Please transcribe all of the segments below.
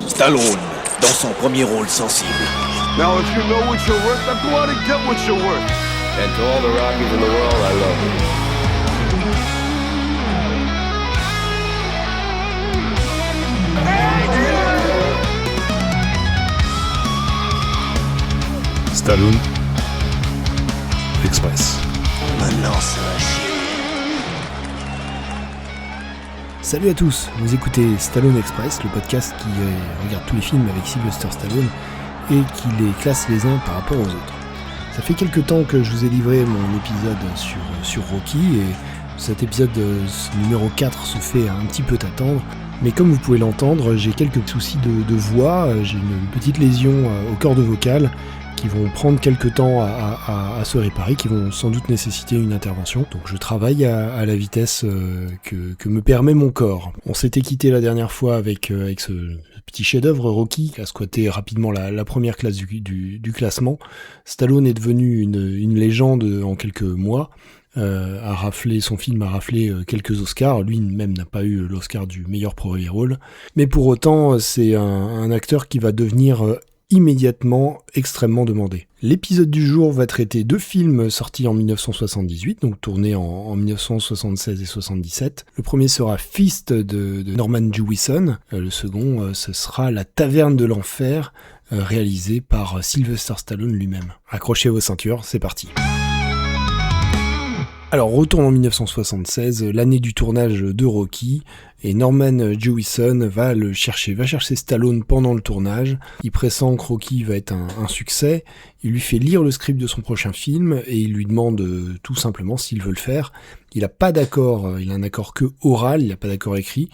Stallone, dans son premier rôle sensible. Now, if you know what you're worth, then go out and get what you're worth. And to all the Rockies in the world, I love you. Stallone Express. Maintenant, ça va chier. Salut à tous, vous écoutez Stallone Express, le podcast qui regarde tous les films avec Sylvester Stallone et qui les classe les uns par rapport aux autres. Ça fait quelques temps que je vous ai livré mon épisode sur Rocky et cet épisode numéro 4 se fait un petit peu attendre. Mais comme vous pouvez l'entendre, j'ai quelques soucis de voix, j'ai une petite lésion au corde vocale qui vont prendre quelques temps à se réparer, qui vont sans doute nécessiter une intervention. Donc je travaille à la vitesse que me permet mon corps. On s'était quitté la dernière fois avec ce petit chef-d'œuvre Rocky, qui a squatté rapidement la première classe du classement. Stallone est devenu une légende en quelques mois. Son film a raflé quelques Oscars, lui même n'a pas eu l'Oscar du meilleur premier rôle, mais pour autant c'est un acteur qui va devenir immédiatement extrêmement demandé. L'épisode du jour va traiter deux films sortis en 1978, donc tournés en 1976 et 77. Le premier sera Fist de Norman Jewison, le second ce sera La Taverne de l'Enfer, réalisé par Sylvester Stallone lui-même. Accrochez vos ceintures, c'est parti. Alors, retourne en 1976, l'année du tournage de Rocky, et Norman Jewison va chercher Stallone pendant le tournage. Il pressent que Rocky va être un succès, il lui fait lire le script de son prochain film, et il lui demande tout simplement s'il veut le faire. Il n'a pas d'accord, il a un accord que oral, il n'a pas d'accord écrit,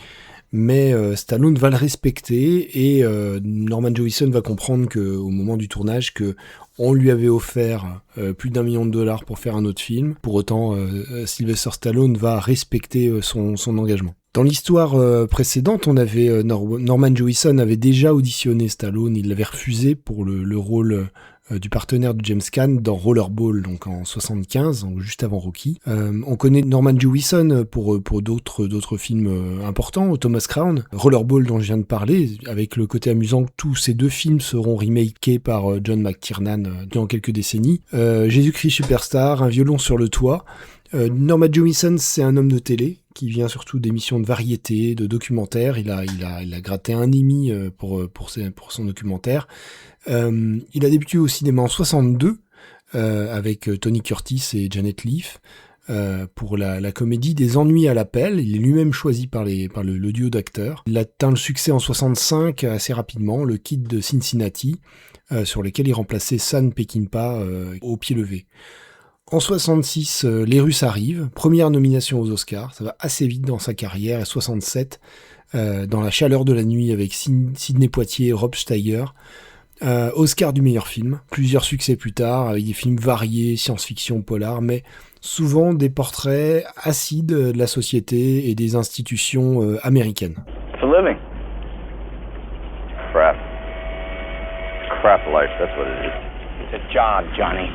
mais Stallone va le respecter, et Norman Jewison va comprendre qu'au moment du tournage, on lui avait offert plus d'$1 million pour faire un autre film. Pour autant, Sylvester Stallone va respecter son engagement. Dans l'histoire précédente, Norman Jewison avait déjà auditionné Stallone, il l'avait refusé pour le rôle du partenaire de James Caan dans Rollerball, donc en 75, donc juste avant Rocky. On connaît Norman Jewison pour d'autres films importants, Thomas Crown, Rollerball dont je viens de parler, avec le côté amusant que tous ces deux films seront remakés par John McTiernan dans quelques décennies. Jésus-Christ Superstar, Un violon sur le toit. Norman Jewison, c'est un homme de télé qui vient surtout d'émissions de variété, de documentaires. Il a gratté un Emmy pour son documentaire. Il a débuté au cinéma en 62 avec Tony Curtis et Janet Leigh pour la comédie Des ennuis à l'appel. Il est lui-même choisi par le duo d'acteurs. Il atteint le succès en 65 assez rapidement, le Kid de Cincinnati, sur lequel il remplaçait Sam Peckinpah au pied levé. En 66, Les Russes arrivent, première nomination aux Oscars, ça va assez vite dans sa carrière, et 67, dans La chaleur de la nuit avec Sidney Poitier et Rob Steiger, Oscar du meilleur film, plusieurs succès plus tard, avec des films variés, science-fiction, polar, mais souvent des portraits acides de la société et des institutions américaines. It's a living. Crap. Crap life, that's what it is. It's a job, Johnny.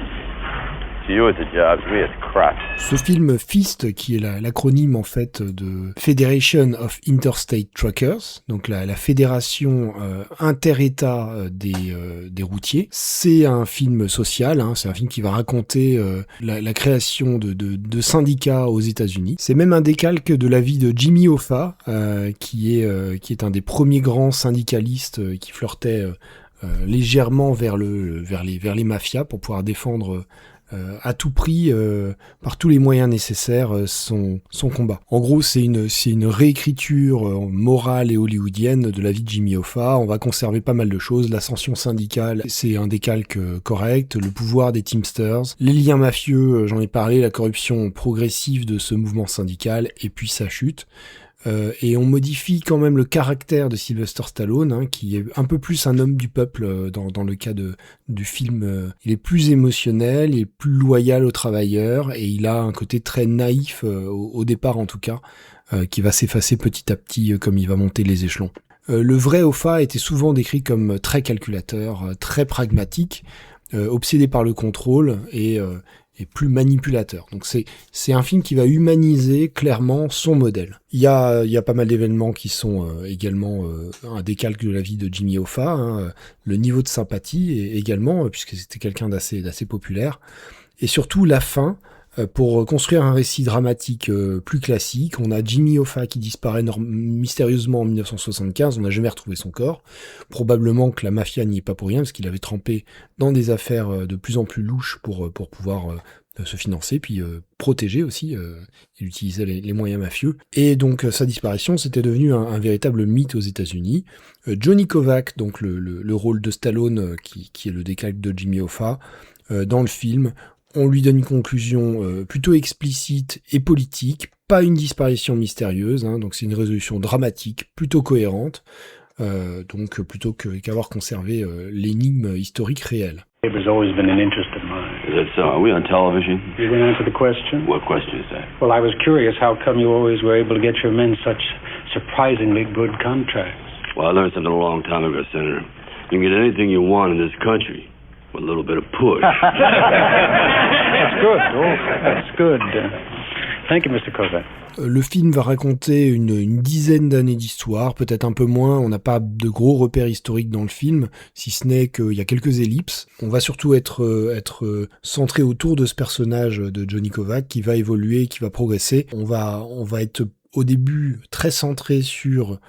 To you, it's a job. To me, it's crap. Ce film Fist, qui est l'acronyme en fait de Federation of Interstate Truckers, donc la fédération inter-État des routiers, c'est un film social, c'est un film qui va raconter la création de syndicats aux États-Unis. C'est même un décalque de la vie de Jimmy Hoffa, qui est un des premiers grands syndicalistes qui flirtait légèrement vers les mafias pour pouvoir défendre à tout prix, par tous les moyens nécessaires, son combat. En gros, c'est une réécriture morale et hollywoodienne de la vie de Jimmy Hoffa. On va conserver pas mal de choses. L'ascension syndicale, c'est un décalque correct. Le pouvoir des Teamsters, les liens mafieux, j'en ai parlé, la corruption progressive de ce mouvement syndical, et puis sa chute. Et on modifie quand même le caractère de Sylvester Stallone, qui est un peu plus un homme du peuple dans le cas du film. Il est plus émotionnel, il est plus loyal aux travailleurs, et il a un côté très naïf, au départ en tout cas, qui va s'effacer petit à petit comme il va monter les échelons. Le vrai Hoffa était souvent décrit comme très calculateur, très pragmatique, obsédé par le contrôle, et plus manipulateur. Donc c'est un film qui va humaniser clairement son modèle. Il y a pas mal d'événements qui sont également un décalque de la vie de Jimmy Hoffa, hein, le niveau de sympathie également, puisque c'était quelqu'un d'assez populaire, et surtout la fin. Pour construire un récit dramatique plus classique, on a Jimmy Hoffa qui disparaît mystérieusement en 1975, on n'a jamais retrouvé son corps. Probablement que la mafia n'y est pas pour rien, parce qu'il avait trempé dans des affaires de plus en plus louches pour pouvoir se financer, puis protéger aussi, il utilisait les moyens mafieux. Et donc sa disparition, c'était devenu un véritable mythe aux États-Unis. Johnny Kovac, donc le rôle de Stallone, qui est le décalque de Jimmy Hoffa, dans le film, on lui donne une conclusion plutôt explicite et politique, pas une disparition mystérieuse, hein, donc c'est une résolution dramatique, plutôt cohérente, donc plutôt qu'avoir conservé l'énigme historique réelle. It has always been an interest of mine. Is that so? Are we on television? You didn't answer the question? What question is that? Well, I was curious how come you always were able to get your men such surprisingly good contracts. Well, I learned something a long time ago, Senator. You can get anything you want in this country with a little bit of push. That's good. Oh, that's good. Thank you, Mr. Kovac. Le film va raconter une dizaine d'années d'histoire, peut-être un peu moins, on n'a pas de gros repères historiques dans le film, si ce n'est qu'il y a quelques ellipses. On va surtout être centré autour de ce personnage de Johnny Kovac qui va évoluer, qui va progresser. On va être au début très centré sur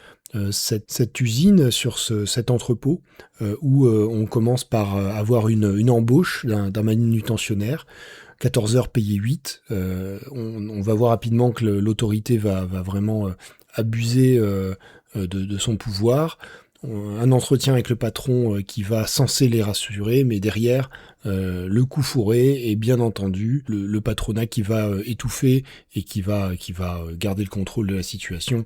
cette usine, sur cet entrepôt, où on commence par avoir une embauche d'un manutentionnaire, 14 heures payées 8. On va voir rapidement que l'autorité va vraiment abuser de son pouvoir. Un entretien avec le patron qui va censé les rassurer, mais derrière, le coup fourré et bien entendu le patronat qui va étouffer et qui va garder le contrôle de la situation,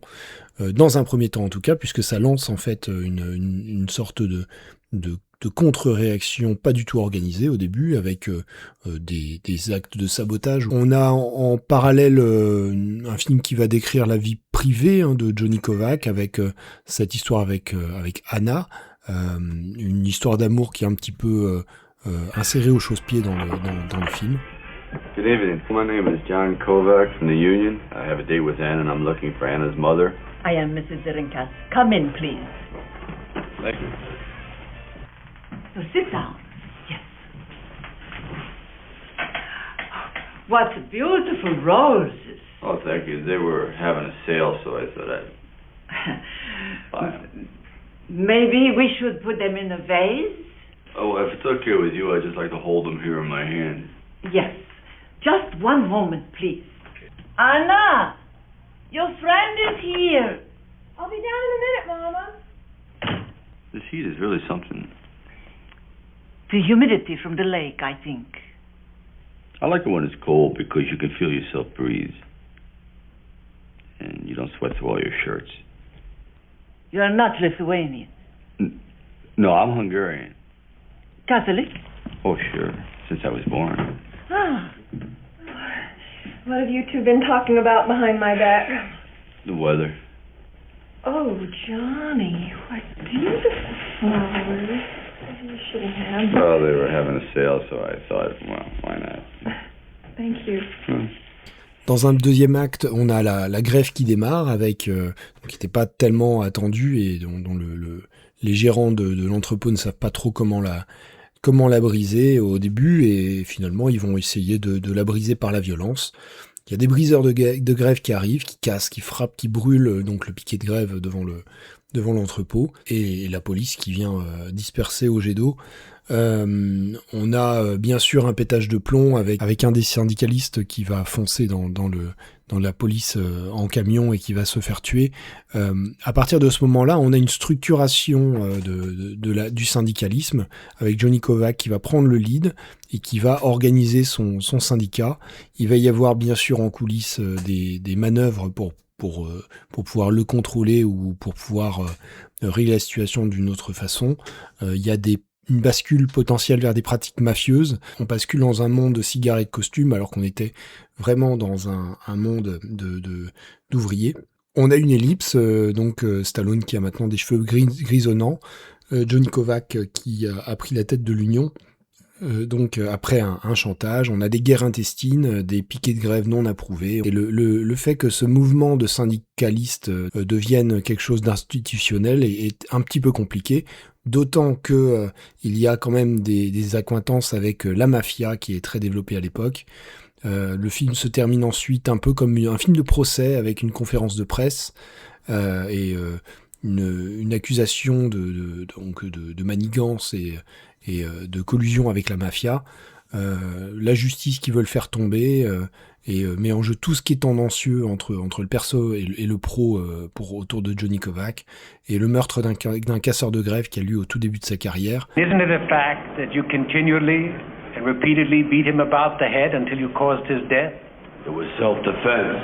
dans un premier temps en tout cas, puisque ça lance en fait une sorte de contre-réaction pas du tout organisée au début, avec des actes de sabotage. On a en parallèle un film qui va décrire la vie privée de Johnny Kovac, avec cette histoire avec Anna, une histoire d'amour qui est un petit peu insérée au chausse-pied dans le film. Good evening. My name is John Kovac from the Union. I have a date with Anna and I'm looking for Anna's mother. I am Mrs. Zirinkas. Come in, please. Thank you. So sit down. Yes. What beautiful roses. Oh, thank you. They were having a sale, so I thought I'd buy them. Maybe we should put them in a vase? Oh, if it's okay with you, I'd just like to hold them here in my hand. Yes. Just one moment, please. Anna! Your friend is here. I'll be down in a minute, Mama. This heat is really something. The humidity from the lake, I think. I like it when it's cold because you can feel yourself breathe. And you don't sweat through all your shirts. You are not Lithuanian. No, I'm Hungarian. Catholic? Oh, sure. Since I was born. Ah. What have you two been talking about behind my back? The weather. Oh, Johnny, what beautiful flowers. You shouldn't have. Well, they were having a sale, so I thought, well, why not? Thank you. Dans un deuxième acte, on a la grève qui démarre, avec qui n'était pas tellement attendue et dont les gérants de l'entrepôt ne savent pas trop comment la briser au début, et finalement ils vont essayer de la briser par la violence. Il y a des briseurs de grève qui arrivent, qui cassent, qui frappent, qui brûlent donc le piquet de grève devant l'entrepôt, et la police qui vient disperser au jet d'eau. On a bien sûr un pétage de plomb avec un des syndicalistes qui va foncer dans la police en camion et qui va se faire tuer. À partir de ce moment-là, on a une structuration du syndicalisme, avec Johnny Kovac qui va prendre le lead et qui va organiser son syndicat. Il va y avoir bien sûr en coulisses des manœuvres pour pouvoir le contrôler ou pour pouvoir régler la situation d'une autre façon. Il y a une bascule potentielle vers des pratiques mafieuses. On bascule dans un monde de cigares et de costumes alors qu'on était vraiment dans un monde d'ouvriers. On a une ellipse, donc Stallone qui a maintenant des cheveux grisonnants, Johnny Kovac qui a pris la tête de l'Union, Donc après un chantage, on a des guerres intestines, des piquets de grève non approuvés, et le fait que ce mouvement de syndicalistes devienne quelque chose d'institutionnel est un petit peu compliqué, d'autant que il y a quand même des accointances avec la mafia qui est très développée à l'époque. Le film se termine ensuite un peu comme un film de procès avec une conférence de presse et une accusation de manigance et de collusion avec la mafia, la justice qui veut le faire tomber et met en jeu tout ce qui est tendancieux entre le perso et le pro autour de Johnny Kovac, et le meurtre d'un casseur de grève qui a lieu au tout début de sa carrière. Isn't it a fact that you continually and repeatedly beat him about the head until you caused his death? It was self-defense.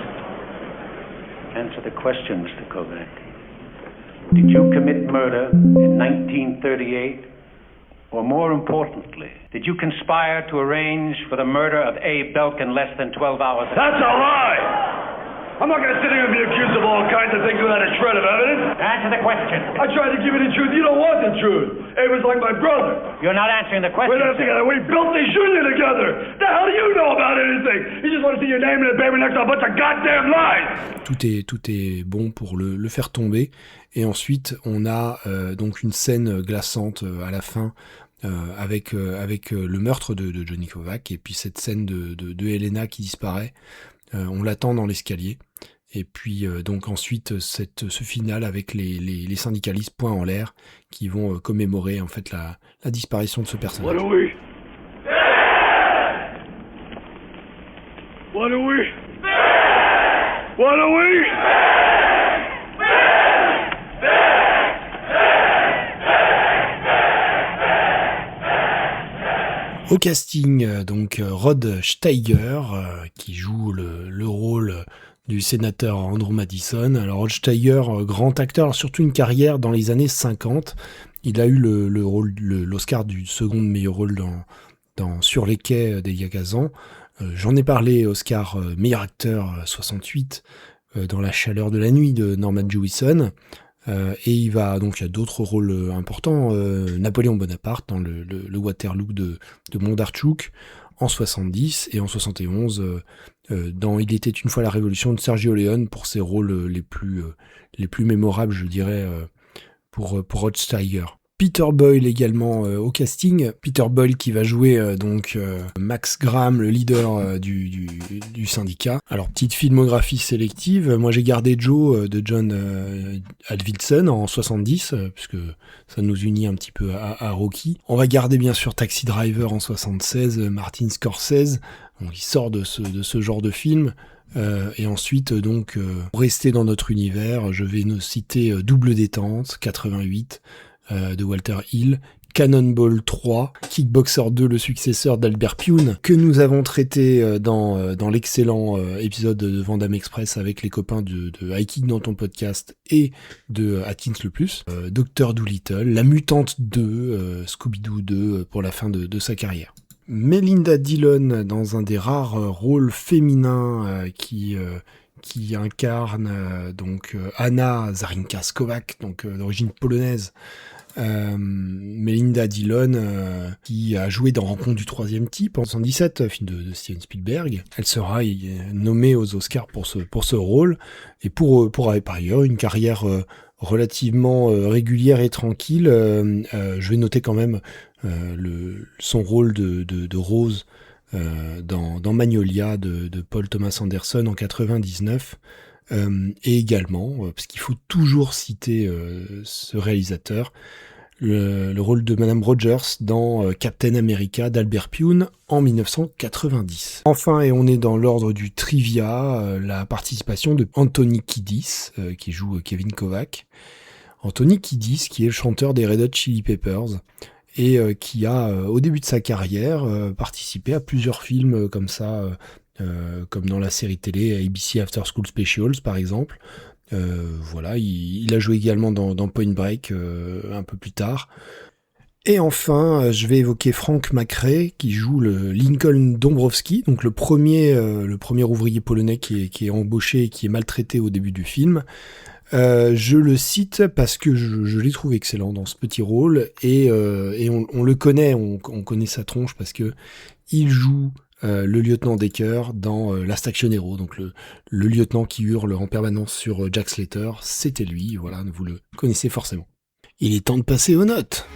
Answer the question, Mr. Kovac. Did you commit murder in 1938? Or more importantly, did you conspire to arrange for the murder of Abe Belk in less than 12 hours? That's a lie! I'm not going to sit here and be accused of all kinds of things without a shred of evidence. Answer the question. I tried to give you the truth. You don't want the truth. Abe was like my brother. You're not answering the question. We're not together. We built this union together. The hell do you know about anything? You just want to see your name in the paper next to a bunch of goddamn lies. Tout est bon pour le faire tomber. Et ensuite, on a donc une scène glaçante à la fin avec le meurtre de Johnny Kovac, et puis cette scène de Helena qui disparaît. On l'attend dans l'escalier. Et puis donc ensuite ce final avec les syndicalistes poing en l'air qui vont commémorer en fait la disparition de ce personnage. What are we? What are we? What are we? Au casting, donc Rod Steiger qui joue le rôle du sénateur Andrew Madison. Alors Rod Steiger, grand acteur, alors surtout une carrière dans les années 50. Il a eu l'Oscar du second meilleur rôle dans Sur les quais d'Elia Kazan. J'en ai parlé, Oscar meilleur acteur 68 dans La chaleur de la nuit de Norman Jewison. Et il y a d'autres rôles importants, Napoléon Bonaparte dans le Waterloo de Bondarchuk en 70, et en 71 dans Il était une fois la Révolution de Sergio Leone pour ses rôles les plus mémorables, je dirais, pour Rod Steiger. Peter Boyle également au casting. Peter Boyle qui va jouer Max Graham, le leader du syndicat. Alors petite filmographie sélective, moi j'ai gardé Joe de John Avildsen en 70, puisque ça nous unit un petit peu à Rocky. On va garder bien sûr Taxi Driver en 76, Martin Scorsese, donc il sort de ce genre de film. Et ensuite donc pour rester dans notre univers, je vais nous citer Double détente 88 de Walter Hill, Cannonball 3, Kickboxer 2, le successeur d'Albert Pune, que nous avons traité dans l'excellent épisode de Van Damme Express avec les copains de High Kick dans ton podcast et de Atkins le Plus, Dr. Dolittle, La Mutante 2, Scooby-Doo 2 pour la fin de sa carrière. Melinda Dillon dans un des rares rôles féminins qui incarne Anna Zarinka-Skowak, d'origine polonaise. Melinda Dillon qui a joué dans Rencontre du troisième type en 1977, film de Steven Spielberg. Elle sera nommée aux Oscars pour ce rôle, et pour par ailleurs une carrière relativement régulière et tranquille. Je vais noter quand même son rôle de Rose dans Magnolia de Paul Thomas Anderson en 99. Et également, parce qu'il faut toujours citer ce réalisateur, le rôle de Madame Rogers dans Captain America d'Albert Pune en 1990. Enfin, et on est dans l'ordre du trivia, la participation de Anthony Kiedis, qui joue Kevin Kovac. Anthony Kiedis, qui est le chanteur des Red Hot Chili Peppers, et qui a, au début de sa carrière, participé à plusieurs films comme ça, comme dans la série télé ABC After School Specials par exemple. Il a joué également dans Point Break un peu plus tard. Et enfin, je vais évoquer Frank McRae qui joue le Lincoln Dombrowski, donc le premier ouvrier polonais qui est embauché et qui est maltraité au début du film. Je le cite parce que je l'ai trouvé excellent dans ce petit rôle et on le connaît, on connaît sa tronche parce que il joue le lieutenant Decker dans Last Action Hero, donc le lieutenant qui hurle en permanence sur Jack Slater, c'était lui, voilà, vous le connaissez forcément. Il est temps de passer aux notes.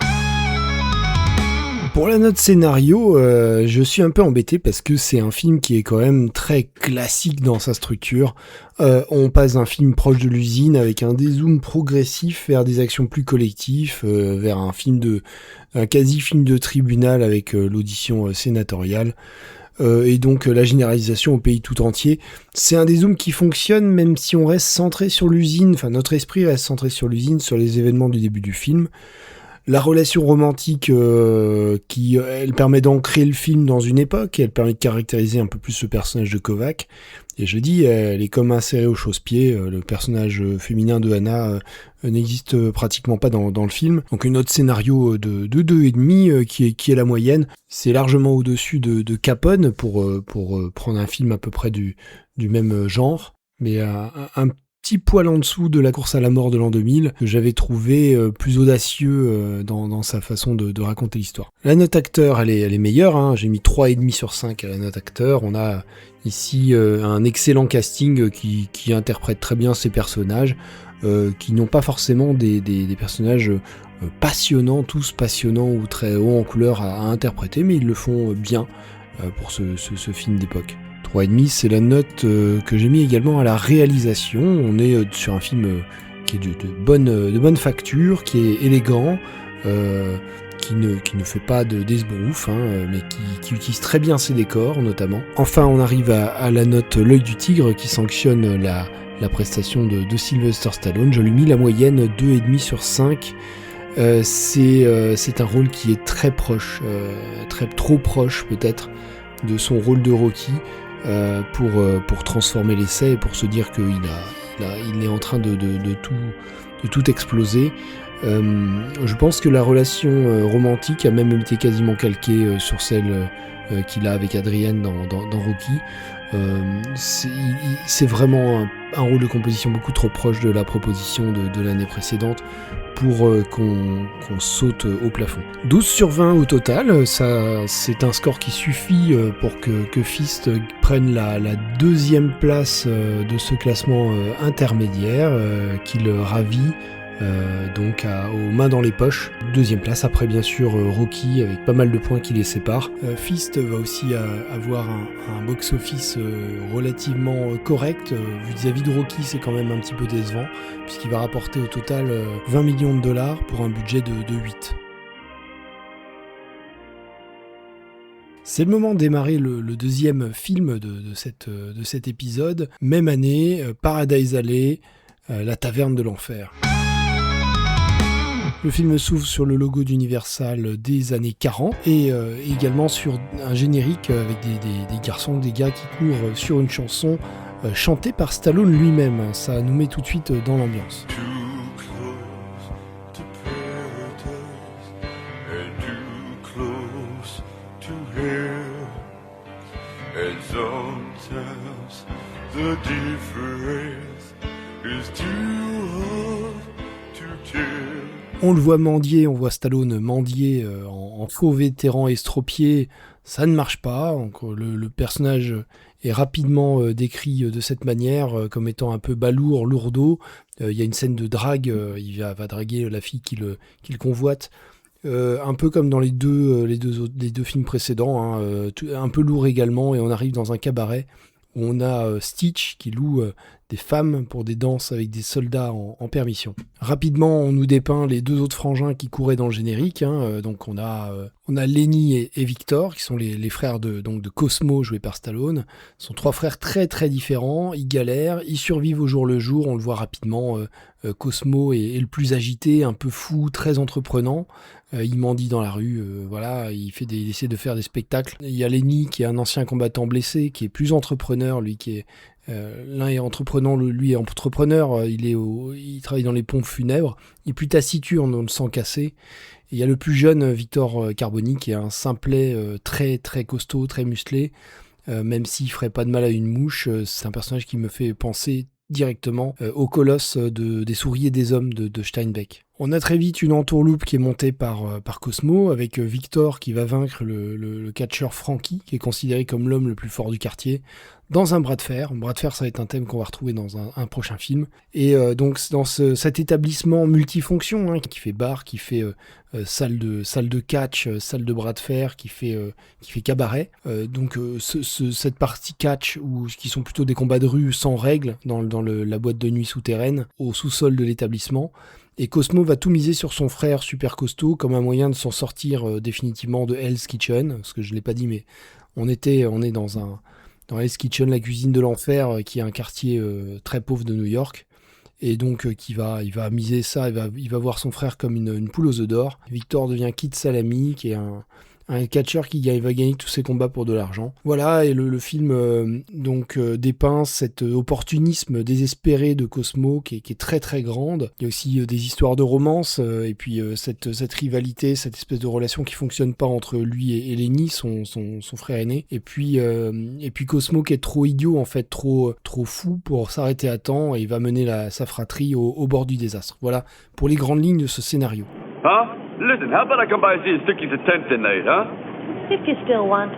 Pour la note scénario, je suis un peu embêté parce que c'est un film qui est quand même très classique dans sa structure. On passe d'un film proche de l'usine avec un dézoom progressif vers des actions plus collectives, vers un quasi-film de tribunal avec l'audition sénatoriale. Et donc la généralisation au pays tout entier. C'est un dézoom qui fonctionne même si on reste centré sur l'usine, enfin notre esprit reste centré sur l'usine, sur les événements du début du film. La relation romantique elle permet d'ancrer le film dans une époque, elle permet de caractériser un peu plus le personnage de Kovac. Et je dis, elle est comme insérée au chausse-pied, le personnage féminin de Hannah n'existe pratiquement pas dans le film. Donc une note scénario de 2,5 qui est la moyenne. C'est largement au-dessus de Capone pour prendre un film à peu près du même genre. Mais un petit poil en dessous de La course à la mort de l'an 2000, que j'avais trouvé plus audacieux dans sa façon de raconter l'histoire. La note acteur, elle est meilleure, hein. J'ai mis 3,5 sur 5 à la note acteur. On a ici un excellent casting qui interprète très bien ces personnages, qui n'ont pas forcément des personnages passionnants, tous passionnants ou très hauts en couleur à interpréter, mais ils le font bien pour ce film d'époque. 3,5, c'est la note que j'ai mis également à la réalisation. On est sur un film qui est de bonne facture, qui est élégant, qui ne fait pas d'esbrouf, mais qui utilise très bien ses décors notamment. Enfin, on arrive à la note L'œil du tigre qui sanctionne la prestation de Sylvester Stallone. Je lui ai mis la moyenne 2,5 sur 5. C'est un rôle qui est très proche, trop proche peut-être, de son rôle de Rocky. Pour transformer l'essai et pour se dire qu'il est en train de tout exploser. Je pense que la relation romantique a même été quasiment calquée sur celle qu'il a avec Adrienne dans Rocky. C'est vraiment un rôle de composition beaucoup trop proche de la proposition de l'année précédente pour qu'on saute au plafond. 12 sur 20 au total, ça, c'est un score qui suffit pour que Fist prenne la deuxième place de ce classement intermédiaire qu'il ravit donc aux mains dans les poches. Deuxième place, après bien sûr Rocky avec pas mal de points qui les séparent. Fist va aussi avoir un box-office relativement correct. Vis-à-vis de Rocky, c'est quand même un petit peu décevant puisqu'il va rapporter au total 20 millions de dollars pour un budget de 8. C'est le moment de démarrer le deuxième film de cet épisode. Même année, Paradise Alley, La taverne de l'enfer. Le film s'ouvre sur le logo d'Universal des années 40 et également sur un générique avec des garçons, des gars qui courent sur une chanson chantée par Stallone lui-même. Ça nous met tout de suite dans l'ambiance. On le voit mendier, on voit Stallone mendier en faux vétéran estropié, ça ne marche pas. Donc, le personnage est rapidement décrit de cette manière, comme étant un peu balourd, lourdeau. Il y a une scène de drague, il va draguer la fille qu'il convoite. Un peu comme dans les deux films précédents, un peu lourd également, et on arrive dans un cabaret où on a Stitch qui loue des femmes pour des danses avec des soldats en permission. Rapidement, on nous dépeint les deux autres frangins qui couraient dans le générique. Donc on a Lenny et Victor, qui sont les frères de Cosmo, joués par Stallone. Ce sont trois frères très très différents, ils galèrent, ils survivent au jour le jour, on le voit rapidement. Cosmo est le plus agité, un peu fou, très entreprenant. Il mendie dans la rue, il essaie de faire des spectacles. Il y a Lenny qui est un ancien combattant blessé, qui est plus entrepreneur, lui qui est... l'un est entreprenant, lui est entrepreneur, il travaille dans les pompes funèbres, il est plus taciturne, on le sent cassé. Et il y a le plus jeune, Victor Carboni, qui est un simplet très très costaud, très musclé, même s'il ferait pas de mal à une mouche. C'est un personnage qui me fait penser directement au colosse des souris et des hommes de Steinbeck. On a très vite une entourloupe qui est montée par Cosmo, avec Victor qui va vaincre le catcheur Frankie, qui est considéré comme l'homme le plus fort du quartier, dans un bras de fer. Un bras de fer, ça va être un thème qu'on va retrouver dans un prochain film. Et donc dans cet établissement multifonction, hein, qui fait bar, qui fait salle de catch, salle de bras de fer, qui fait cette partie catch, qui sont plutôt des combats de rue sans règles, dans la boîte de nuit souterraine, au sous-sol de l'établissement. Et Cosmo va tout miser sur son frère super costaud comme un moyen de s'en sortir définitivement de Hell's Kitchen, parce que je l'ai pas dit, mais on est dans Hell's Kitchen, la cuisine de l'enfer, qui est un quartier très pauvre de New York, et donc il va miser ça, il va voir son frère comme une poule aux œufs d'or. Victor devient Kid Salami, qui est un catcheur qui va gagner tous ses combats pour de l'argent. Voilà, et le film dépeint cet opportunisme désespéré de Cosmo qui est très très grande. Il y a aussi des histoires de romance, et puis cette rivalité, cette espèce de relation qui fonctionne pas entre lui et Lenny, son frère aîné. Et puis Cosmo qui est trop idiot, en fait, trop fou pour s'arrêter à temps, et il va mener sa fratrie au bord du désastre. Voilà pour les grandes lignes de ce scénario. Huh? Listen, how about I come by and see you Sticky's at 10 tonight, huh? If you still want.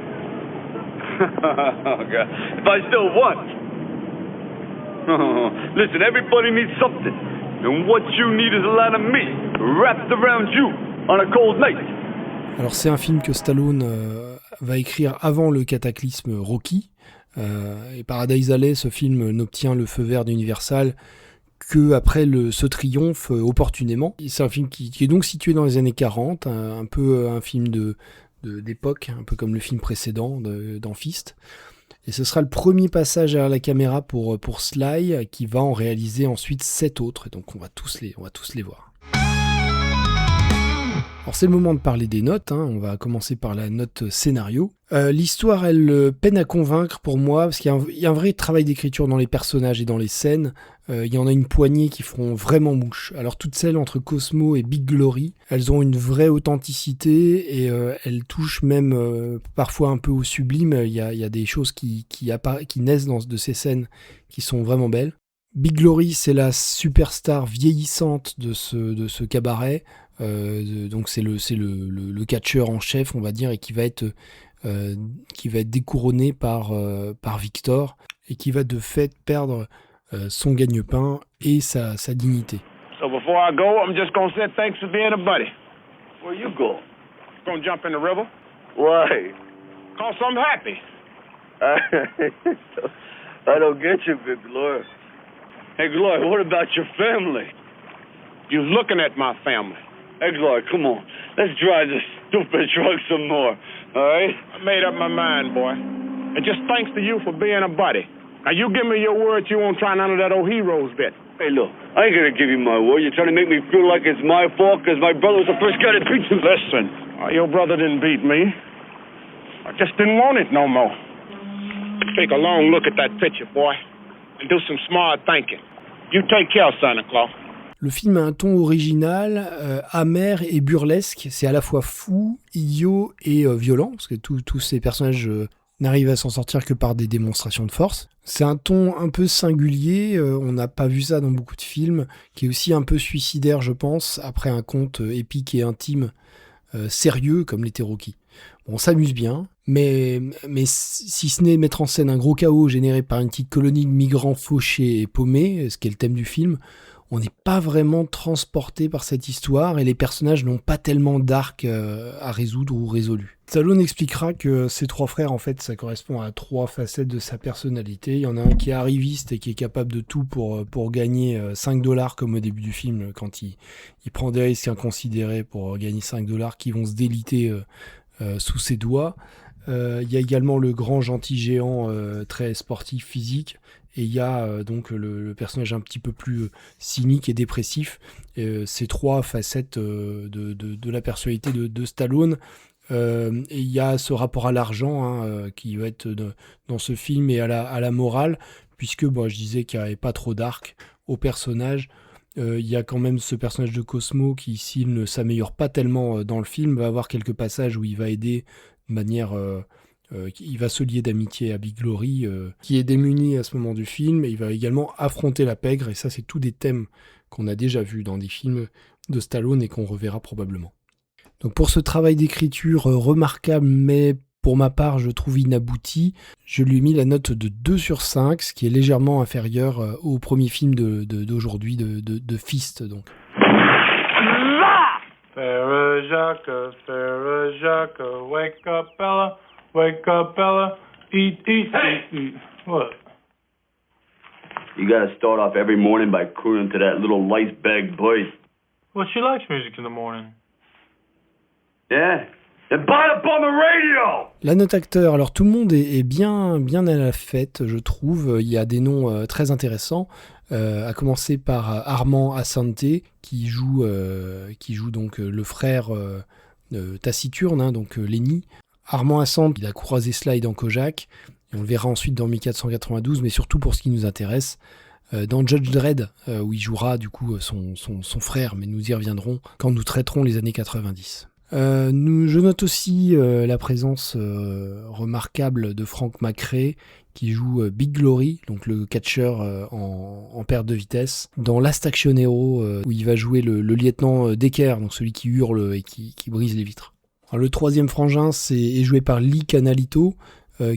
Oh, God. If I still want. Oh, listen, everybody needs something. And what you need is a lot of me wrapped around you on a cold night. Alors c'est un film que Stallone va écrire avant le cataclysme Rocky. Et Paradise Alley, ce film n'obtient le feu vert d'Universal que après ce triomphe opportunément. C'est un film qui est donc situé dans les années 40, un peu un film d'époque, un peu comme le film précédent dans Fist. Et ce sera le premier passage à la caméra pour Sly, qui va en réaliser ensuite 7 autres, et donc on va tous les voir. Alors c'est le moment de parler des notes, hein. On va commencer par la note scénario. L'histoire, elle peine à convaincre pour moi, parce qu'il y a un vrai travail d'écriture dans les personnages et dans les scènes. Il y en a une poignée qui feront vraiment mouche. Alors toutes celles entre Cosmo et Big Glory, elles ont une vraie authenticité, et elles touchent même parfois un peu au sublime. Il y a des choses qui naissent de ces scènes qui sont vraiment belles. Big Glory, c'est la superstar vieillissante de ce cabaret. Donc c'est le catcheur en chef, on va dire, et qui va être découronné par Victor, et qui va de fait perdre son gagne-pain et sa dignité. So before I go, I'm just gonna say thanks for being a buddy. Where you go? Gonna jump in the river? Why? 'Cause I'm happy. I don't get you, Big Glory. Hey, Glory, what about your family? You're looking at my family. Hey, Glory, come on. Let's drive this stupid truck some more, all right? I made up my mind, boy. And just thanks to you for being a buddy. Now, you give me your word you won't try none of that old heroes bit. Hey, look, I ain't gonna give you my word. You're trying to make me feel like it's my fault because my brother was the first guy to beat you. Listen, your brother didn't beat me. I just didn't want it no more. Take a long look at that picture, boy, and do some smart thinking. You take care, Santa Claus. Le film a un ton original, amer et burlesque. C'est à la fois fou, idiot et violent, parce que tous ces personnages n'arrivent à s'en sortir que par des démonstrations de force. C'est un ton un peu singulier, on n'a pas vu ça dans beaucoup de films, qui est aussi un peu suicidaire, je pense, après un conte épique et intime, sérieux comme l'était Rocky. Bon, on s'amuse bien, mais si ce n'est mettre en scène un gros chaos généré par une petite colonie de migrants fauchés et paumés, ce qui est le thème du film, on n'est pas vraiment transporté par cette histoire, et les personnages n'ont pas tellement d'arc à résoudre ou résolu. Stallone expliquera que ces 3 frères, en fait, ça correspond à 3 facettes de sa personnalité. Il y en a un qui est arriviste et qui est capable de tout pour gagner $5, comme au début du film, quand il prend des risques inconsidérés pour gagner $5 qui vont se déliter sous ses doigts. Il y a également le grand gentil géant très sportif, physique. Et il y a donc le personnage un petit peu plus cynique et dépressif. Ces 3 facettes de la personnalité de Stallone. Et il y a ce rapport à l'argent qui va être dans ce film, et à la morale, puisque je disais qu'il n'y avait pas trop d'arc au personnage. Il y a quand même ce personnage de Cosmo qui, s'il ne s'améliore pas tellement dans le film, va avoir quelques passages où il va aider de manière Il va se lier d'amitié à Big Glory, qui est démuni à ce moment du film, et il va également affronter la pègre, et ça c'est tous des thèmes qu'on a déjà vus dans des films de Stallone et qu'on reverra probablement. Donc pour ce travail d'écriture remarquable, mais pour ma part je trouve inabouti, je lui ai mis la note de 2 sur 5, ce qui est légèrement inférieur au premier film d'aujourd'hui, de Fist donc. Farrah Jacques, wake up Bella, eat. What? You gotta start off every morning by crooning to that little lice-bag voice. Well, she likes music in the morning. Yeah? Then buy it up on the radio! La note acteur, alors tout le monde est bien à la fête, je trouve. Il y a des noms très intéressants, à commencer par Armand Assante, qui joue donc le frère taciturne, donc Lenny. Armand Assante, il a croisé Sly dans Kojak, et on le verra ensuite dans 1492, mais surtout pour ce qui nous intéresse, dans Judge Dredd, où il jouera du coup son frère, mais nous y reviendrons quand nous traiterons les années 90. Je note aussi la présence remarquable de Frank McRae, qui joue Big Glory, donc le catcheur en perte de vitesse, dans Last Action Hero, où il va jouer le lieutenant Decker, donc celui qui hurle et qui brise les vitres. Alors, le troisième frangin est joué par Lee Canalito,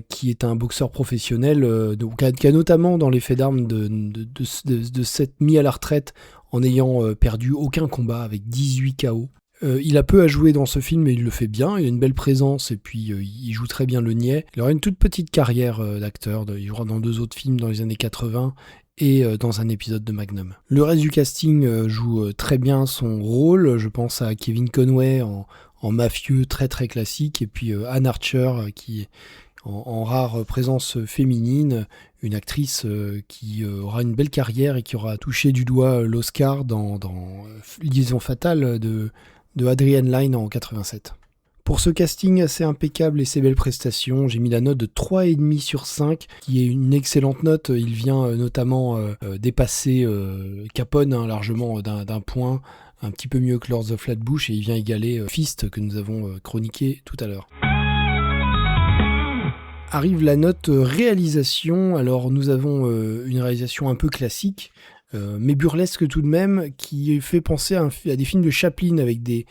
qui est un boxeur professionnel, qui a notamment dans les faits d'armes de s'être mis à la retraite en n'ayant perdu aucun combat avec 18 KO. Il a peu à jouer dans ce film, mais il le fait bien, il a une belle présence et puis il joue très bien le niais. Il aura une toute petite carrière d'acteur, il jouera dans 2 autres films dans les années 80 et dans un épisode de Magnum. Le reste du casting joue très bien son rôle, je pense à Kevin Conway en mafieux très très classique, et puis Anne Archer qui en rare présence féminine, une actrice qui aura une belle carrière et qui aura touché du doigt l'Oscar dans Liaison fatale de Adrian Lyne en 87. Pour ce casting assez impeccable et ses belles prestations, j'ai mis la note de 3,5 sur 5, qui est une excellente note. Il vient notamment dépasser Capone largement d'un point, un petit peu mieux que Lords of Flatbush, et il vient égaler Fist que nous avons chroniqué tout à l'heure. Arrive la note réalisation. Alors nous avons une réalisation un peu classique, mais burlesque tout de même, qui fait penser à des films de Chaplin avec des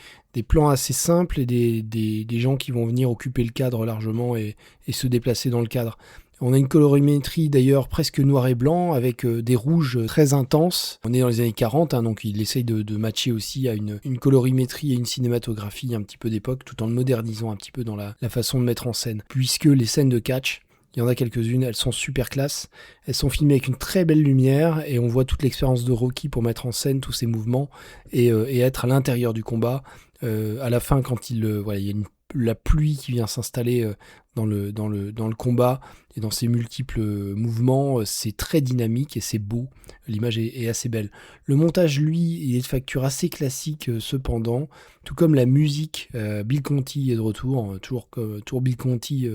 plans assez simples et des gens qui vont venir occuper le cadre largement et se déplacer dans le cadre. On a une colorimétrie d'ailleurs presque noir et blanc avec des rouges très intenses. On est dans les années 40, donc il essaye de matcher aussi à une colorimétrie et une cinématographie un petit peu d'époque, tout en le modernisant un petit peu dans la façon de mettre en scène. Puisque les scènes de catch, il y en a quelques-unes, elles sont super classe. Elles sont filmées avec une très belle lumière et on voit toute l'expérience de Rocky pour mettre en scène tous ces mouvements et être à l'intérieur du combat. À la fin, quand il y a la pluie qui vient s'installer dans le combat et dans ses multiples mouvements, c'est très dynamique et c'est beau. L'image est assez belle. Le montage, lui, il est de facture assez classique cependant, tout comme la musique. Bill Conti est de retour, toujours Bill Conti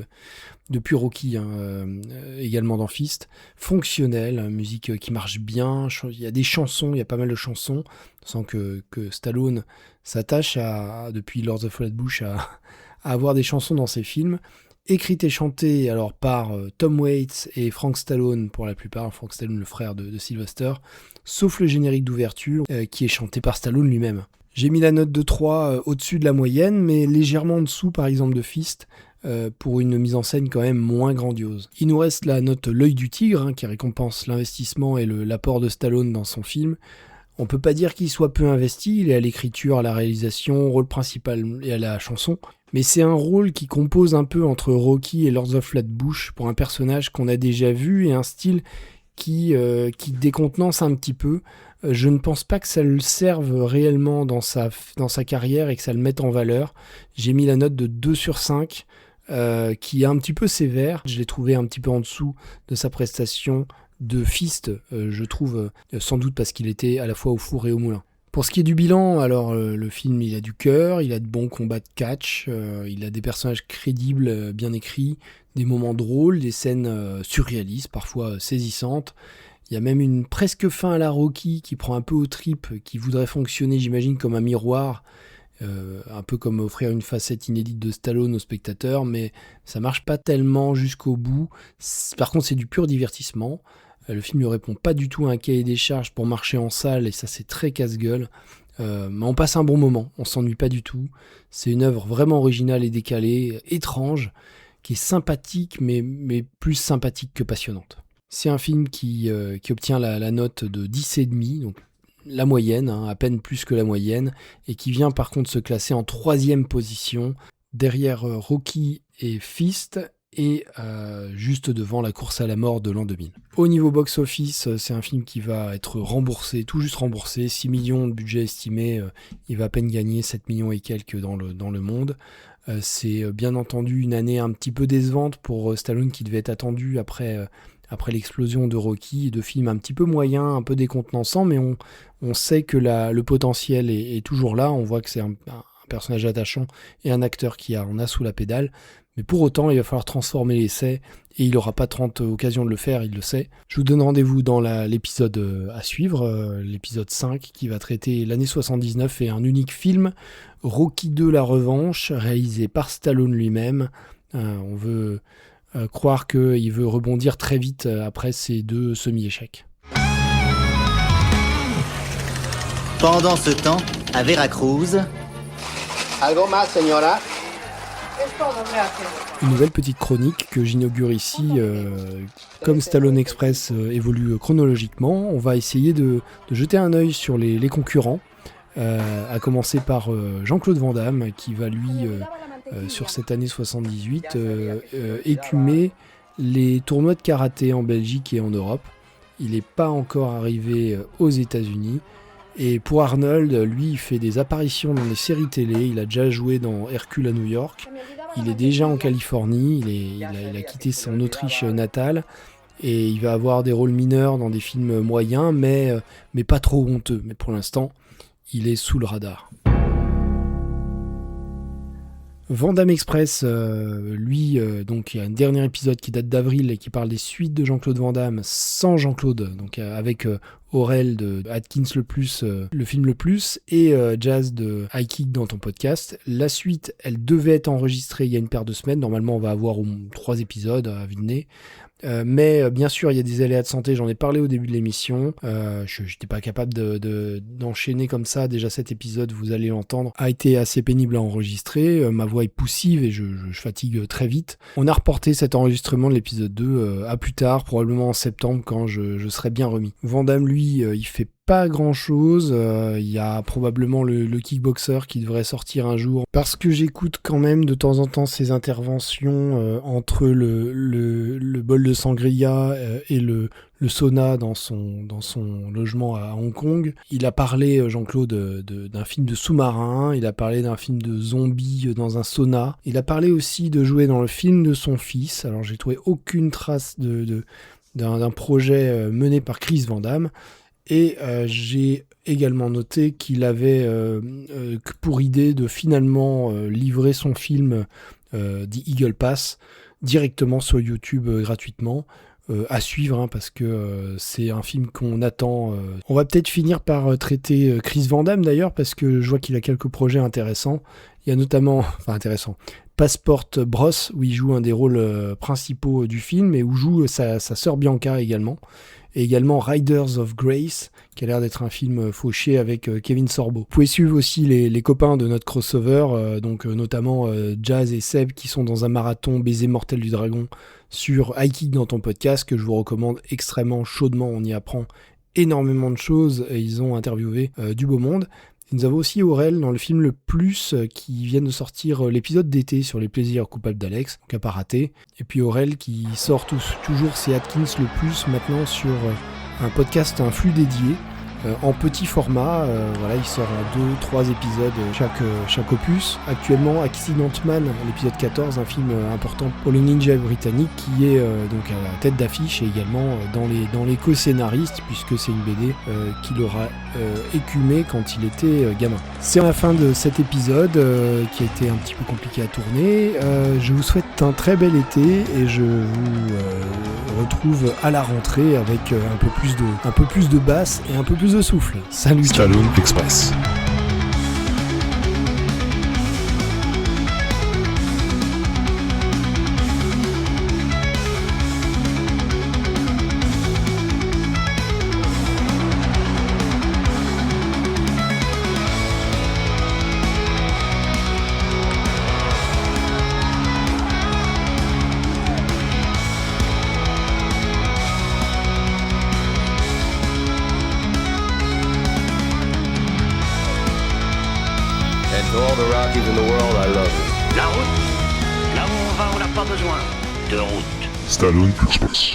depuis Rocky, également dans Fist. Fonctionnelle, musique qui marche bien. Il y a des chansons, il y a pas mal de chansons. On sent que Stallone s'attache depuis Lords of Flatbush à avoir des chansons dans ses films, écrites et chantées alors par Tom Waits et Frank Stallone pour la plupart, Frank Stallone le frère de Sylvester, sauf le générique d'ouverture qui est chanté par Stallone lui-même. J'ai mis la note de 3 au-dessus de la moyenne, mais légèrement en dessous par exemple de Fist, pour une mise en scène quand même moins grandiose. Il nous reste la note L'œil du tigre, qui récompense l'investissement et l'apport de Stallone dans son film. On peut pas dire qu'il soit peu investi, il est à l'écriture, à la réalisation, au rôle principal et à la chanson, mais c'est un rôle qui compose un peu entre Rocky et Lords of Flatbush pour un personnage qu'on a déjà vu et un style qui décontenance un petit peu. Je ne pense pas que ça le serve réellement dans sa carrière et que ça le mette en valeur. J'ai mis la note de 2 sur 5, qui est un petit peu sévère. Je l'ai trouvé un petit peu en dessous de sa prestation de Fist, je trouve, sans doute parce qu'il était à la fois au four et au moulin. Pour ce qui est du bilan, alors le film il a du cœur, il a de bons combats de catch, il a des personnages crédibles, bien écrits, des moments drôles, des scènes surréalistes, parfois saisissantes. Il y a même une presque fin à la Rocky qui prend un peu aux tripes, qui voudrait fonctionner, j'imagine, comme un miroir, un peu comme offrir une facette inédite de Stallone au spectateur, mais ça marche pas tellement jusqu'au bout. Par contre, c'est du pur divertissement. Le film ne répond pas du tout à un cahier des charges pour marcher en salle, et ça c'est très casse-gueule. Mais on passe un bon moment, on s'ennuie pas du tout. C'est une œuvre vraiment originale et décalée, étrange, qui est sympathique, mais plus sympathique que passionnante. C'est un film qui obtient la note de 10,5, donc la moyenne, à peine plus que la moyenne, et qui vient par contre se classer en 3e position, derrière Rocky et Fist, et juste devant La course à la mort de l'an 2000. Au niveau box-office, c'est un film qui va être remboursé, tout juste remboursé, 6 millions de budget estimé, il va à peine gagner 7 millions et quelques dans le monde. C'est bien entendu une année un petit peu décevante pour Stallone qui devait être attendu après l'explosion de Rocky, de films un petit peu moyens, un peu décontenançants, mais on sait que le potentiel est toujours là, on voit que c'est un personnage attachant et un acteur qui en a sous la pédale, mais pour autant il va falloir transformer l'essai et il n'aura pas 30 occasions de le faire, il le sait. Je vous donne rendez-vous dans l'épisode à suivre, l'épisode 5, qui va traiter l'année 79 et un unique film, Rocky II La Revanche, réalisé par Stallone lui-même. On veut croire qu'il veut rebondir très vite après ces 2 semi-échecs. Pendant ce temps, à Veracruz... Algo más, señora? Une nouvelle petite chronique que j'inaugure ici. Comme Stallone Express évolue chronologiquement, on va essayer de jeter un œil sur les concurrents, à commencer par Jean-Claude Van Damme, qui va lui, sur cette année 78, écumer les tournois de karaté en Belgique et en Europe. Il n'est pas encore arrivé aux États-Unis. Et pour Arnold, lui, il fait des apparitions dans des séries télé. Il a déjà joué dans Hercule à New York. Il est déjà en Californie. Il a quitté son Autriche natale. Et il va avoir des rôles mineurs dans des films moyens, mais pas trop honteux. Mais pour l'instant, il est sous le radar. Van Damme Express, lui, donc il y a un dernier épisode qui date d'avril et qui parle des suites de Jean-Claude Van Damme sans Jean-Claude, donc avec Aurel de Atkins le Plus, le film le plus, et Jazz de High Kick dans ton podcast. La suite, elle devait être enregistrée il y a une paire de semaines. Normalement, on va avoir 3 épisodes à vue de nez. Mais bien sûr, il y a des aléas de santé, j'en ai parlé au début de l'émission. Je n'étais pas capable d'enchaîner comme ça. Déjà, cet épisode, vous allez l'entendre, a été assez pénible à enregistrer. Ma voix est poussive et je fatigue très vite. On a reporté cet enregistrement de l'épisode 2 à plus tard, probablement en septembre, quand je serai bien remis. Van Damme, lui, il fait pas grand chose, il y a probablement le kickboxer qui devrait sortir un jour, parce que j'écoute quand même de temps en temps ses interventions entre le bol de sangria et le sauna dans son logement à Hong Kong. Il a parlé, Jean-Claude, d'un film de sous-marin, il a parlé d'un film de zombies dans un sauna, il a parlé aussi de jouer dans le film de son fils. Alors j'ai trouvé aucune trace d'un projet mené par Chris Van Damme. Et j'ai également noté qu'il avait pour idée de finalement livrer son film The Eagle Pass directement sur YouTube gratuitement. À suivre, parce que c'est un film qu'on attend. On va peut-être finir par traiter Chris Van Damme d'ailleurs, parce que je vois qu'il a quelques projets intéressants. Il y a notamment, Passport Bros, où il joue un des rôles principaux du film, et où joue sa sœur Bianca également. Et également Riders of Grace, qui a l'air d'être un film fauché avec Kevin Sorbo. Vous pouvez suivre aussi les copains de notre crossover, notamment Jazz et Seb, qui sont dans un marathon Baiser mortel du dragon sur High Kick dans ton podcast, que je vous recommande extrêmement chaudement. On y apprend énormément de choses et ils ont interviewé du beau monde. Et nous avons aussi Aurel dans le film Le Plus, qui vient de sortir l'épisode d'été sur les plaisirs coupables d'Alex, donc à pas rater. Et puis Aurel qui sort toujours ses Atkins Le Plus maintenant sur un podcast, un flux dédié, en petit format. Il sort en 2-3 épisodes chaque opus. Actuellement, Accident Man, l'épisode 14, un film important pour le ninja britannique, qui est donc à la tête d'affiche et également dans les co-scénaristes, puisque c'est une BD qu'il aura écumé quand il était gamin. C'est la fin de cet épisode qui a été un petit peu compliqué à tourner. Je vous souhaite un très bel été et je vous retrouve à la rentrée avec un peu plus de basse et un peu plus de souffle. Salut. Stallone Express. besoin de route. Stallone Express.